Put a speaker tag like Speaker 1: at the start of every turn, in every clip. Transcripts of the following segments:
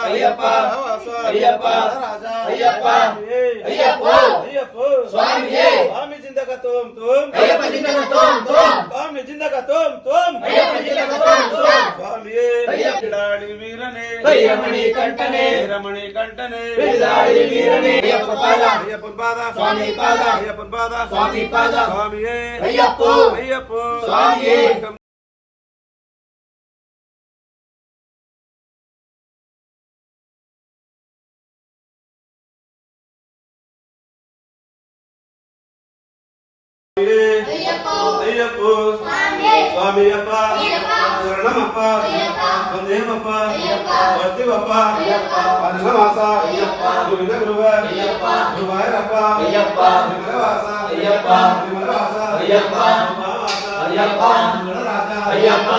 Speaker 1: ಅಯ್ಯಪ್ಪ ಅಯ್ಯಪ್ಪ ಅಯ್ಯಪ್ಪ ಅಯ್ಯಪ್ಪ ಸ್ವಾಮಿಯೇ ಸ್ವಾಮಿ ಜಿಂದಗ ತುಮ್ ತುಮ್ ಅಯ್ಯಪ್ಪ ಜಿಂದಗ ತುಮ್ ತುಮ್ ಸ್ವಾಮಿ ಜಿಂದಗ ತುಮ್ ತುಮ್ ಅಯ್ಯಪ್ಪ ಜಿಂದಗ ತುಮ್ ತುಮ್ ಸ್ವಾಮಿಯೇ ಬಿಡಾಡಿ ವೀರನೇ ಅಯ್ಯಮಣಿ ಕಂಠನೇ ವೀರಮಣಿ ಕಂಠನೇ ಬಿಡಾಡಿ ವೀರನೇ ಅಯ್ಯಪ್ಪ ಪಾದ ಸ್ವಾಮಿ ಪಾದ ಅಯ್ಯಪ್ಪ ಪಾದ ಸ್ವಾಮಿ ಪಾದ ಸ್ವಾಮಿಯೇ ಅಯ್ಯಪ್ಪ ಅಯ್ಯಪ್ಪ ಸ್ವಾಮಿಯೇ ಅಯ್ಯಪ್ಪ ಸ್ವಾಮಿಯಪ್ಪ ಶರಣಮಪ್ಪ ವಂದೇವಪ್ಪ ಬರ್ತೀವಪ್ಪ ಅನ್ನವಾಸ ಗುರುವಿನ ಗುರುವ ಗುರುವಾಯರಪ್ಪ ವಿಮಲವಾಸ ವಿಮಲವಾಸ ಅಯ್ಯಪ್ಪ ಅಯ್ಯಪ್ಪ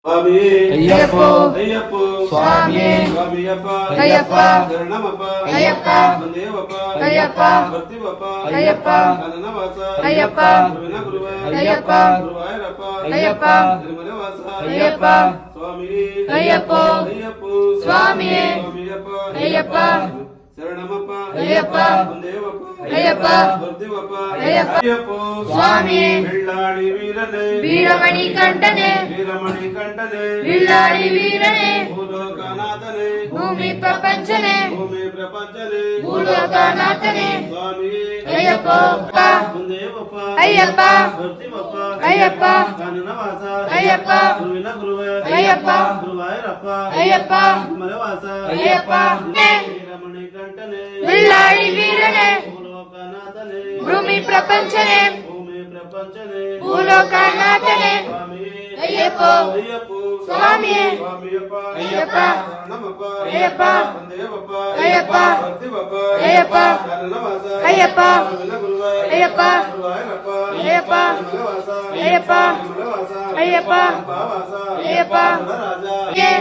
Speaker 1: ಸ್ವಾಮಿ ಅಯ್ಯಪ್ಪ ಅಯ್ಯಪ್ಪ ಸ್ವಾಮಿ ಸ್ವಾಮಿಯಪ್ಪ ಅಯ್ಯಪ್ಪ ಶರಣಮಪ್ಪ ಅಯ್ಯಪ್ಪ ವಂದೇವಪ್ಪ ಅಯ್ಯಪ್ಪ ಬರ್ತೀವಪ್ಪ ಅಯ್ಯಪ್ಪ ಅನ್ನವಾಸ ಅಯ್ಯಪ್ಪ ಗುರುವಿನ ಗುರುವ ಅಯ್ಯಪ್ಪ ಗುರುವಾಯರಪ್ಪ ಅಯ್ಯಪ್ಪ ನಿರ್ಮಲವಾಸ ಅಯ್ಯಪ್ಪ ಸ್ವಾಮಿ ಅಯ್ಯಪ್ಪ ಅಯ್ಯಪ್ಪ ಸ್ವಾಮಿ ಸ್ವಾಮಿಯಪ್ಪ ಅಯ್ಯಪ್ಪ ಶರಣಮಪ್ಪ ಅಯ್ಯಪ್ಪ ವಂದೇವಪ್ಪ ಅಯ್ಯಪ್ಪ ಬರ್ತೀವಪ್ಪ ಅಯ್ಯಪ್ಪ ಸ್ವಾಮಿ ಬಿಳ್ಳಾಡಿ ವೀರನೇ ವೀರಮಣಿ ಕಂಠನೇ ವೀರಮಣಿ ಕಂಠನೇ ಬಿಳ್ಳಾಡಿ ವೀರನೇ ಭೂಲೋಕನಾಥನೇ ಭೂಮಿ ಪ್ರಪಂಚನೇ ಭೂಲೋಕನಾಥನೇ ಸ್ವಾಮಿ ಅಯ್ಯಪ್ಪ ವಂದೇವಪ್ಪ ಅಯ್ಯಪ್ಪ ಬರ್ತೀವಪ್ಪ ಅಯ್ಯಪ್ಪ ಕಾನನವಾಸ ಅಯ್ಯಪ್ಪ ಗುರುವಿನ ಗುರುವ ಅಯ್ಯಪ್ಪ ಗುರುವಾಯರಪ್ಪ ಅಯ್ಯಪ್ಪ ಮಲವಾಸ ಅಯ್ಯಪ್ಪ ವೀರಮಣಿ ಕಂಠನೇ ಬಿಳ್ಳಾಡಿ ವೀರನೇ ಭೂಲೋಕನಾಥನೇ ಭೂಮಿ ಪ್ರಪಂಚನೇ ಭೂಲೋಕನಾಥನೇ ಅಯ್ಯಪ್ಪ ಅಯ್ಯಪ್ಪ ಸ್ವಾಮಿ ಸ್ವಾಮಿಯಪ್ಪ ಅಯ್ಯಪ್ಪ ಶರಣಮಪ್ಪ ಅಯ್ಯಪ್ಪ ವಂದೇವಪ್ಪ ಅಯ್ಯಪ್ಪ ಬರ್ತೀವಪ್ಪ ಅಯ್ಯಪ್ಪ ಕಾನನವಾಸ ಅಯ್ಯಪ್ಪ ಗುರುವಿನ ಗುರುವ ಅಯ್ಯಪ್ಪ ಗುರುವಾಯರಪ್ಪ ಅಯ್ಯಪ್ಪ ಮಲವಾಸ ಅಯ್ಯಪ್ಪ ಮಲವಾಸ ಅಯ್ಯಪ್ಪ ಭಾವಾಸ ಅಯ್ಯಪ್ಪ ರಾಜ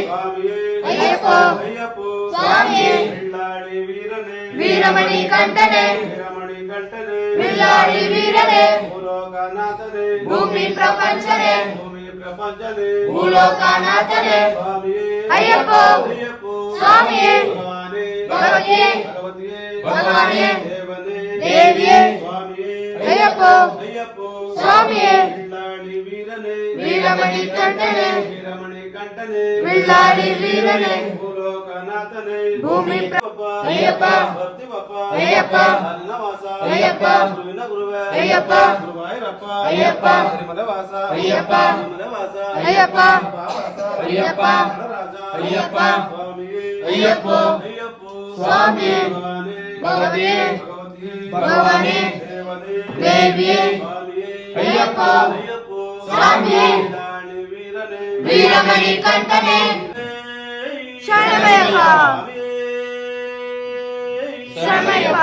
Speaker 1: ಸ್ವಾಮಿಯೇ ಅಯ್ಯಪ್ಪ ಅಯ್ಯಪ್ಪ ಸ್ವಾಮಿ ಬಿಳ್ಳಾಡಿ ವೀರನೇ ವೀರಮಣಿ ಕಂಠನೇ ವೀರಮಣಿ ಕಂಠನೇ ಬಿಳ್ಳಾಡಿ ವೀರನೇ ಭೂಲೋಕನಾಥನೇ ಭೂಮಿ ಪ್ರಪಂಚನೇ ಭೂಲೋಕನಾಥನೇ ಸ್ವಾಮಿಯೇ ಅಯ್ಯಪ್ಪ ಅಯ್ಯಪ್ಪ ಸ್ವಾಮಿಯೇ ಭಗವಾನೇ ಭಗವಾನೇ ದೇವನೇ ದೇವಿಯೇ ಸ್ವಾಮಿಯೇ ಅಯ್ಯಪ್ಪ ಅಯ್ಯಪ್ಪ ಸ್ವಾಮಿಯೇ ಬಿಳ್ಳಾಡಿ ವೀರನೇ ವೀರಮಣಿ ಕಂಠನೇ ವೀರಮಣಿ ಕಂಠನೇ ಬಿಳ್ಳಾಡಿ ವೀರನೇ ಭೂಲೋಕನಾಥನೇ ಭೂಮಿ ಅಯ್ಯಪ್ಪ ಬರ್ತೀವಪ್ಪ ಅಯ್ಯಪ್ಪ ಅನ್ನವಾಸ ಅಯ್ಯಪ್ಪ ಗುರುವಿನ ಗುರುವ ಅಯ್ಯಪ್ಪ ಗುರುವಾಯರಪ್ಪ ಅಯ್ಯಪ್ಪ ನಿರ್ಮಲವಾಸ ಅಯ್ಯಪ್ಪ ವಿಮಲವಾಸ ಅಯ್ಯಪ್ಪ ಭಾವಾಸ ಅಯ್ಯಪ್ಪ ರಾಜ ಅಯ್ಯಪ್ಪ ಸ್ವಾಮಿಯೇ ಅಯ್ಯಪ್ಪ ಅಯ್ಯಪ್ಪ ಸ್ವಾಮಿ ಭಗವಾನೇ ಭಗವಾನೇ ದೇವನೇ ದೇವಿಯೇ ಸ್ವಾಮಿಯೇ ಅಯ್ಯಪ್ಪ ಅಯ್ಯಪ್ಪ ಸ್ವಾಮಿಯೇ ಬಿಳ್ಳಾಡಿ ವೀರನೇ ವೀರಮಣಿ ಕಂಠನೇ ಶರಣಮಯ್ಯಪ್ಪ ಶರಣಮಯ್ಯಪ್ಪ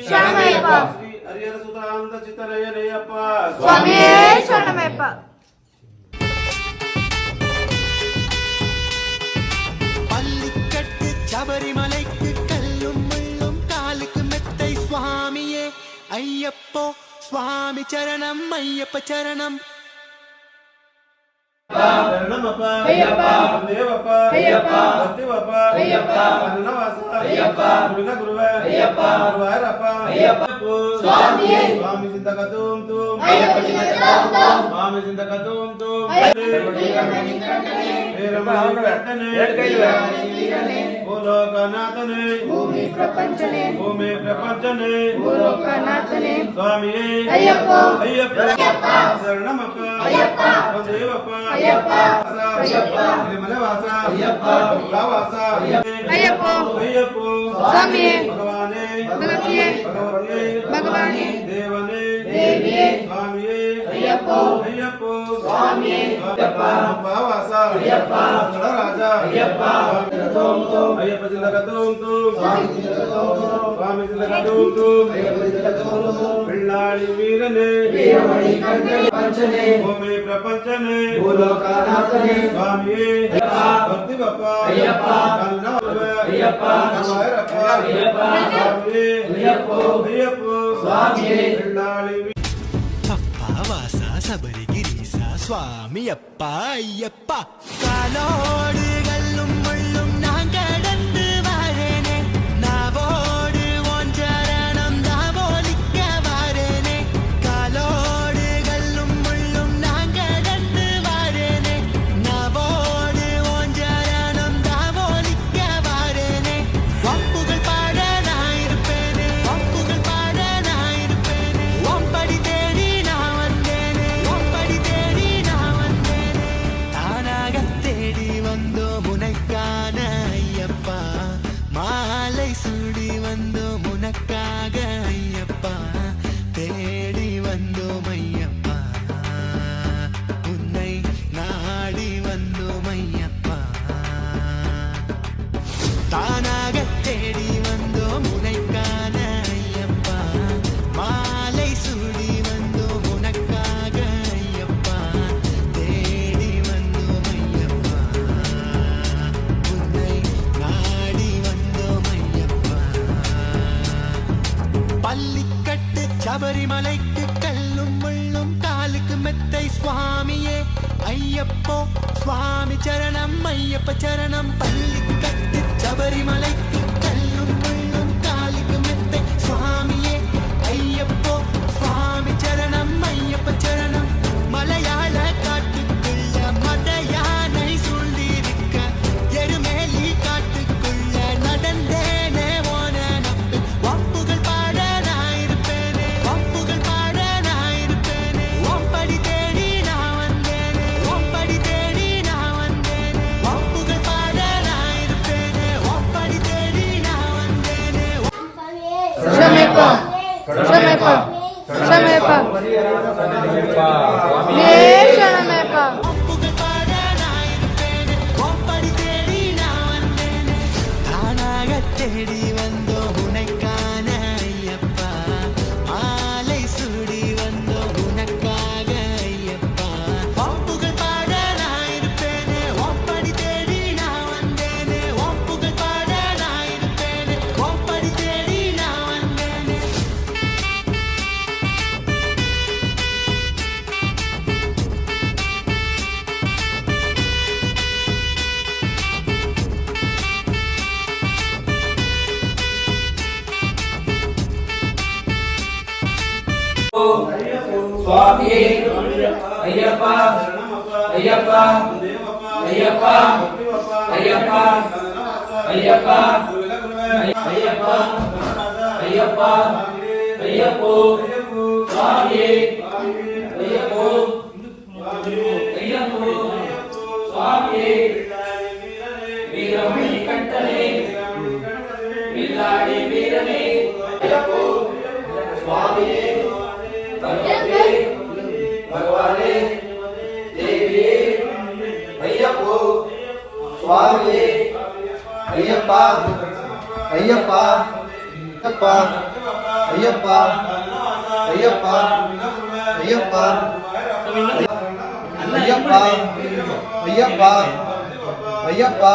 Speaker 1: ಶರಣಮಯ್ಯಪ್ಪ ಶ್ರೀ ಹರಿಹರ ಸುತಾನಂದ ಚಿತ್ತರಯ್ಯನಯ್ಯಪ್ಪ ಸ್ವಾಮಿಯೇ ಶರಣಮಯ್ಯಪ್ಪ
Speaker 2: பள்ளிக்கட்டு சபரிமலைக்கு கல்லும் முள்ளும் காலுக்கு மெத்தை சுவாமியே ஐயப்போ சுவாமி சரணம் ஐயப்ப சரணம்
Speaker 1: ಶರಣಮಪ್ಪ ಅಯ್ಯಪ್ಪ ವಂದೇವಪ್ಪ ಅಯ್ಯಪ್ಪ ಬರ್ತೀವಪ್ಪ ಅಯ್ಯಪ್ಪ ಅನ್ನವಾಸ ಅಯ್ಯಪ್ಪ ಗುರುವಿನ ಗುರುವ ಅಯ್ಯಪ್ಪ ಗುರುವಾಯರಪ್ಪ ಅಯ್ಯಪ್ಪ ಸ್ವಾಮಿಯೇ ಸ್ವಾಮಿ ಜಿಂದಗ ತುಮ್ ತುಮ್ ಅಯ್ಯಪ್ಪ ಜಿಂದಗ ತುಮ್ ತುಮ್ ಸ್ವಾಮಿ ಜಿಂದಗ ತುಮ್ ತುಮ್ ವೀರಮಣಿ ಕಂಠನೇ ಭೂಲೋಕನಾಥನೇ ಭೂಮಿ ಪ್ರಪಂಚನೇ ಭೂಲೋಕನಾಥನೇ ಸ್ವಾಮಿಯೇ ಅಯ್ಯಪ್ಪ ಅಯ್ಯಪ್ಪ ಶರಣಮಪ್ಪ ಅಯ್ಯಪ್ಪ ವಂದೇವಪ್ಪ ಅಯ್ಯಪ್ಪ ಅಯ್ಯಪ್ಪ ನಿರ್ಮಲವಾಸ ಅಯ್ಯಪ್ಪ ಭಾವಾಸ
Speaker 3: ಅಯ್ಯಪ್ಪ
Speaker 1: ಅಯ್ಯಪ್ಪ
Speaker 3: ಸ್ವಾಮಿಯೇ
Speaker 1: ಭಗವಾನೇ
Speaker 3: ಭಗವಾನೇ
Speaker 1: ದೇವನೇ
Speaker 3: ದೇವಿಯೇ
Speaker 1: ಸ್ವಾಮಿಯೇ
Speaker 3: ಅಯ್ಯಪ್ಪ
Speaker 1: ಅಯ್ಯಪ್ಪ
Speaker 3: ಸ್ವಾಮಿಯೇ
Speaker 1: ಭಾವಾಸ ಅಯ್ಯಪ್ಪ ರಾಜ ಅಯ್ಯಪ್ಪ ಅಯ್ಯಪ್ಪ ಜಿಂದಗ ತುಮ್ ತುಮ್ ಸ್ವಾಮಿ ಜಿಂದಗ ತುಮ್ ತುಮ್ వీరనే
Speaker 4: వీరమణి కంకణ పంచనే
Speaker 1: భూమి ప్రపంచనే
Speaker 4: భూలోకనాథనే
Speaker 1: స్వామియే భక్తి బప్ప
Speaker 4: అయ్యప్ప
Speaker 1: అయ్యప్ప
Speaker 4: అయ్యప్ప అయ్యప్ప
Speaker 1: స్వామియే
Speaker 4: అయ్యప్పో
Speaker 1: అయ్యప్ప
Speaker 4: స్వామియే
Speaker 2: అప్ప వాస శబరిగిరీస స్వామి అప్ప అయ్యప్ప காலோடு கல்லும் முள்ளும் நான் கடந்து வரேனே நாவோடு ஒன்றரணம் தாவோலிக்க வரேனே காலோடு கல்லும் முள்ளும் நான் கடந்து வரேனே நாவோடு ஒன்றரணம் தாவோலிக்க வரேனே வம்புகள் பாட நான் இருப்பேனே வம்புகள் பாட நான் இருப்பேனே வம்படி தேடி நான் வந்தேனே வம்படி தேடி நான் வந்தேனே தானாக தேடி வந்தோம் உனக்கான ஐயப்பா மாலை சூடி வந்தோம் உனக்காக ஐயப்பா தேடி வந்தோம் ஐயப்பா உன்னை நாடி வந்தோம் ஐயப்பா தானாக தேடி வந்தோம் உனக்கான ஐயப்பா மாலை சூடி வந்தோம் உனக்காக ஐயப்பா தேடி வந்தோம் ஐயப்பா உன்னை நாடி வந்தோம் ஐயப்பா பள்ளிக்கட்டு சபரிமலைக்கு கல்லும் முள்ளும் காலுக்கு மெத்தை சுவாமியே ஐயப்போ சுவாமி சரணம் ஐயப்ப சரணம் பள்ளிக்கட்டு சபரிமலைக்கு கல்லும் முள்ளும் காலுக்கு மெத்தை சுவாமியே ஐயப்போ சுவாமி சரணம் ஐயப்ப சரணம் மலையாள காட்டுக்குள்ள மத யானை சூழ்ந்திருக்க எருமேலி காட்டுக்குள்ள நடந்தேனே ஓன நம்பு வம்புகள் பாட நான் இருப்பேனே வம்புகள் பாட நான் இருப்பேனே வம்படி தேடி நான் வந்தேனே வம்படி தேடி நான் வந்தேனே வம்புகள் பாட நான் இருப்பேனே வம்படி தேடி நான் வந்தேனே
Speaker 3: శమయప్ప శమయప్ప శమయప్ప శమయప్ప
Speaker 2: வம்புகள் பாட நான் இருப்பேனே வம்படி தேடி நான் வந்தேனே தானாக தேடி வந்தோம் உனக்கான ஐயப்பா மாலை சூடி வந்தோம் உனக்காக ஐயப்பா வம்புகள் பாட நான் இருப்பேனே வம்படி தேடி நான் வந்தேனே வம்புகள் பாட நான் இருப்பேனே வம்படி தேடி நான் வந்தேனே
Speaker 4: சுவாமியே ஐயப்ப ஐயப்ப ஐயப்ப ஐயப்ப ஐயப்ப ஐயப்ப ஐயப்ப ஐயப்போ சுவாமியே ஐயப்போ ஐயப்போ சுவாமியே வீரமணி கண்டனே வில்லாடி வீரனே ஐயப்போ சுவாமியே भगवाने देविये अय्यप्पो स्वामिये अय्यप्पा अय्यप्पा अय्यप्पा अय्यप्पा अय्यप्पा अय्यप्पा अय्यप्पा अय्यप्पा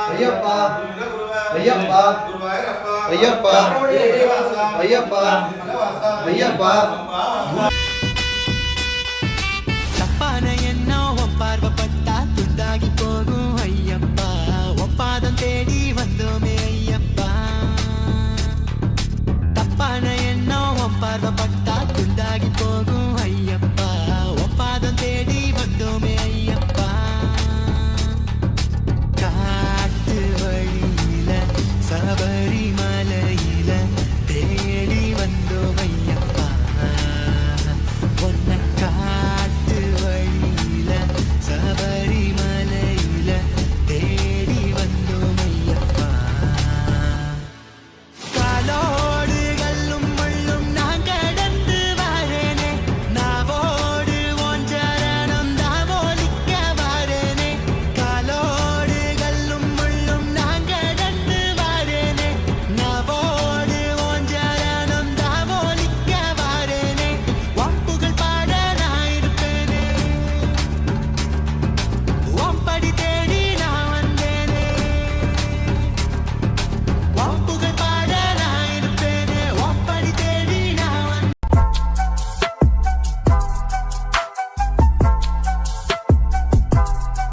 Speaker 4: अय्यप्पा अय्यप्पा अय्यप्पा अय्यप्पा अय्यप्पा अय्यप्पा
Speaker 2: தப்பான எண்ணம் பார்வைப்பட்டா துண்டாகி போகும் ஐயப்பா ஒப்பாதம் தேடி வந்தோமே ஐயப்பா தப்பான எண்ணம் பார்வைப்பட்டா